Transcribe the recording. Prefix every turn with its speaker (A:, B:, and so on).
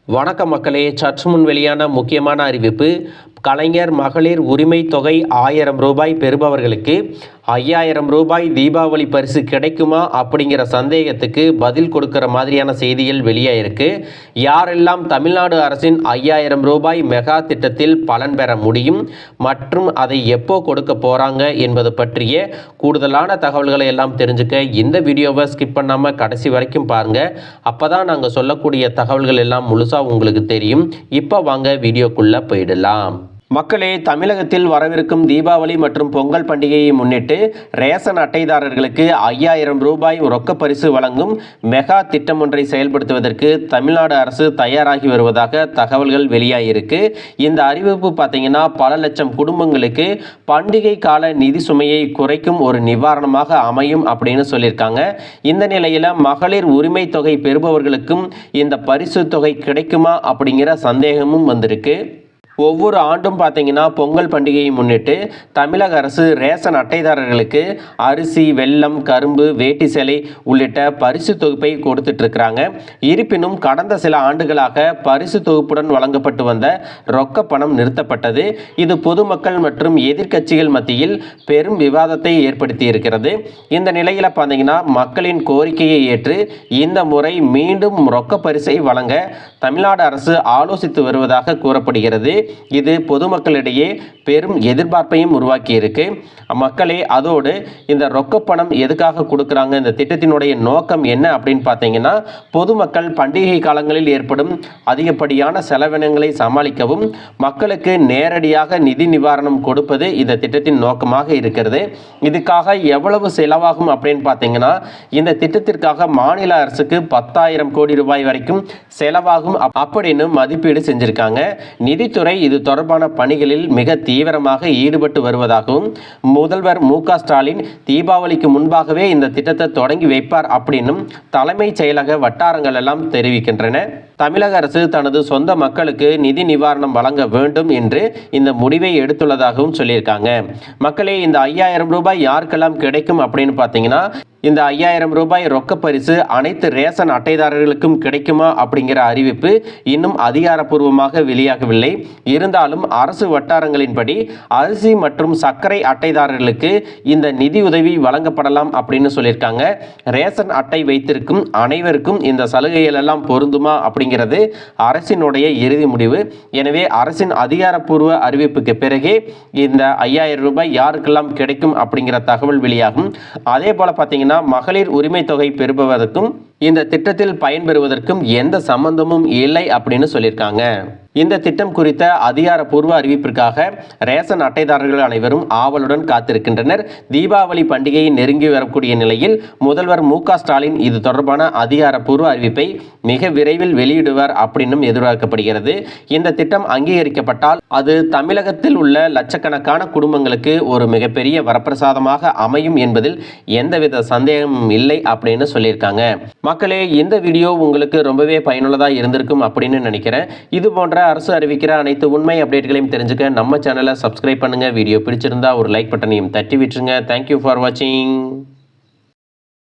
A: வணக்கம் மக்களே, சற்று முன் வெளியான முக்கியமான அறிவிப்பு. கலைஞர் மகளிர் உரிமை தொகை 1000 ரூபாய் பெறுபவர்களுக்கு 5000 ரூபாய் தீபாவளி பரிசு கிடைக்குமா அப்படிங்கிற சந்தேகத்துக்கு பதில் கொடுக்கிற மாதிரியான செய்திகள் வெளியாயிருக்கு. யாரெல்லாம் தமிழ்நாடு அரசின் 5000 ரூபாய் மெகா திட்டத்தில் பலன் பெற முடியும் மற்றும் அதை எப்போ கொடுக்க போகிறாங்க என்பது பற்றிய கூடுதலான தகவல்களை எல்லாம் தெரிஞ்சுக்க இந்த வீடியோவை ஸ்கிப் பண்ணாமல் கடைசி வரைக்கும் பாருங்கள். அப்போ தான் நாங்கள் சொல்லக்கூடிய தகவல்கள் எல்லாம் முழுசாக உங்களுக்கு தெரியும். இப்போ வாங்க வீடியோக்குள்ளே போயிடலாம். மக்களே, தமிழகத்தில் வரவிருக்கும் தீபாவளி மற்றும் பொங்கல் பண்டிகையை முன்னிட்டு ரேஷன் அட்டைதாரர்களுக்கு 5000 ரூபாய் ரொக்க பரிசு வழங்கும் மெகா திட்டம் ஒன்றை செயல்படுத்துவதற்கு தமிழ்நாடு அரசு தயாராகி வருவதாக தகவல்கள் வெளியாகியிருக்கு. இந்த அறிவிப்பு பார்த்தீங்கன்னா பல லட்சம் குடும்பங்களுக்கு பண்டிகை கால நிதி சுமையை குறைக்கும் ஒரு நிவாரணமாக அமையும் அப்படின்னு சொல்லியிருக்காங்க. இந்த நிலையில் மகளிர் உரிமை தொகை பெறுபவர்களுக்கும் இந்த பரிசு தொகை கிடைக்குமா அப்படிங்கிற சந்தேகமும் வந்திருக்கு. ஒவ்வொரு ஆண்டும் பார்த்தீங்கன்னா பொங்கல் பண்டிகையை முன்னிட்டு தமிழக அரசு ரேஷன் அட்டைதாரர்களுக்கு அரிசி, வெல்லம், கரும்பு, வேட்டி சேலை உள்ளிட்ட பரிசு தொகுப்பை கொடுத்துட்ருக்குறாங்க. இருப்பினும் கடந்த சில ஆண்டுகளாக பரிசு தொகுப்புடன் வழங்கப்பட்டு வந்த ரொக்க பணம் நிறுத்தப்பட்டது. இது பொதுமக்கள் மற்றும் எதிர்க்கட்சிகள் மத்தியில் பெரும் விவாதத்தை ஏற்படுத்தி இருக்கிறது. இந்த நிலையில் பார்த்தீங்கன்னா மக்களின் கோரிக்கையை ஏற்று இந்த முறை மீண்டும் ரொக்க பரிசை வழங்க தமிழ்நாடு அரசு ஆலோசித்து வருவதாக கூறப்படுகிறது. இது பொதுமக்களிடையே பெரும் எதிர்பார்ப்பையும் உருவாக்கி இருக்கு. மக்களே, அதோடு இந்த ரொக்க பணம் எதுக்காக கொடுக்குறாங்க, இந்த திட்டத்தினுடைய நோக்கம் என்ன அப்படின்னு பார்த்தீங்கன்னா பொதுமக்கள் பண்டிகை காலங்களில் ஏற்படும் அதிகப்படியான செலவினங்களை சமாளிக்கவும் மக்களுக்கு நேரடியாக நிதி நிவாரணம் கொடுப்பது இந்த திட்டத்தின் நோக்கமாக இருக்கிறது. இதுக்காக எவ்வளவு செலவாகும் அப்படின்னு பார்த்தீங்கன்னா இந்த திட்டத்திற்காக மாநில அரசுக்கு 10,000 கோடி ரூபாய் வரைக்கும் செலவாகும் அப்படின்னு மதிப்பீடு செஞ்சிருக்காங்க. நிதித்துறை இது தொடர்பான பணிகளில் மிக தீவிரமாக ஈடுபட்டு வருவதாகவும் முதல்வர் மு.க. ஸ்டாலின் தீபாவளிக்கு முன்பாகவே இந்த திட்டத்தை தொடங்கி வைப்பார் அப்படின்னும் தலைமைச் செயலக வட்டாரங்கள் எல்லாம் தெரிவிக்கின்றன. தமிழக அரசு தனது சொந்த மக்களுக்கு நிதி நிவாரணம் வழங்க வேண்டும் என்று இந்த முடிவை எடுத்துள்ளதாகவும் சொல்லியிருக்காங்க. மக்களே, இந்த 5000 ரூபாய் யாருக்கெல்லாம் கிடைக்கும் அப்படின்னு பார்த்தீங்கன்னா இந்த 5000 ரூபாய் ரொக்க பரிசு அனைத்து ரேஷன் அட்டைதாரர்களுக்கும் கிடைக்குமா அப்படிங்கிற அறிவிப்பு இன்னும் அதிகாரப்பூர்வமாக வெளியாகவில்லை. இருந்தாலும் அரசு வட்டாரங்களின்படி அரிசி மற்றும் சர்க்கரை அட்டைதாரர்களுக்கு இந்த நிதி உதவி வழங்கப்படலாம் அப்படின்னு சொல்லியிருக்காங்க. ரேஷன் அட்டை வைத்திருக்கும் அனைவருக்கும் இந்த சலுகைகள் எல்லாம் பொருந்துமா அப்படிங்கிறது அரசினுடைய இறுதி முடிவு. எனவே அரசின் அதிகாரப்பூர்வ அறிவிப்புக்கு பிறகே இந்த 5000 ரூபாய் யாருக்கெல்லாம் கிடைக்கும் அப்படிங்கிற தகவல் வெளியாகும். அதே போல பார்த்தீங்கன்னா மகளிர் உரிமை தொகை பெறுபவதற்கும் இந்த திட்டத்தில் பயன்பெறுவதற்கும் எந்த சம்பந்தமும் இல்லை அப்படின்னு சொல்லியிருக்காங்க. இந்த திட்டம் குறித்த அதிகாரப்பூர்வ அறிவிப்பிற்காக ரேஷன் அட்டைதாரர்கள் அனைவரும் ஆவலுடன் காத்திருக்கின்றனர். தீபாவளி பண்டிகையை நெருங்கி வரக்கூடிய நிலையில் முதல்வர் மு.க. ஸ்டாலின் இது தொடர்பான அதிகாரப்பூர்வ அறிவிப்பை மிக விரைவில் வெளியிடுவார் அப்படின்னும் எதிர்பார்க்கப்படுகிறது. இந்த திட்டம் அங்கீகரிக்கப்பட்டால் அது தமிழகத்தில் உள்ள லட்சக்கணக்கான குடும்பங்களுக்கு ஒரு மிகப்பெரிய வரப்பிரசாதமாக அமையும் என்பதில் எந்தவித சந்தேகமும் இல்லை அப்படின்னு சொல்லியிருக்காங்க. மக்களே, இந்த வீடியோ உங்களுக்கு ரொம்பவே பயனுள்ளதாக இருந்திருக்கும் அப்படின்னு நினைக்கிறேன். இது போன்ற அரசு அறிவிக்கிற அனைத்து உண்மை அப்டேட்களையும் தெரிஞ்சுக்க நம்ம சேனலை சப்ஸ்கிரைப் பண்ணுங்க. வீடியோ பிடிச்சிருந்தா ஒரு லைக் பட்டனையும் தட்டி விட்டுருங்க. தேங்க்யூ ஃபார் வாட்சிங்.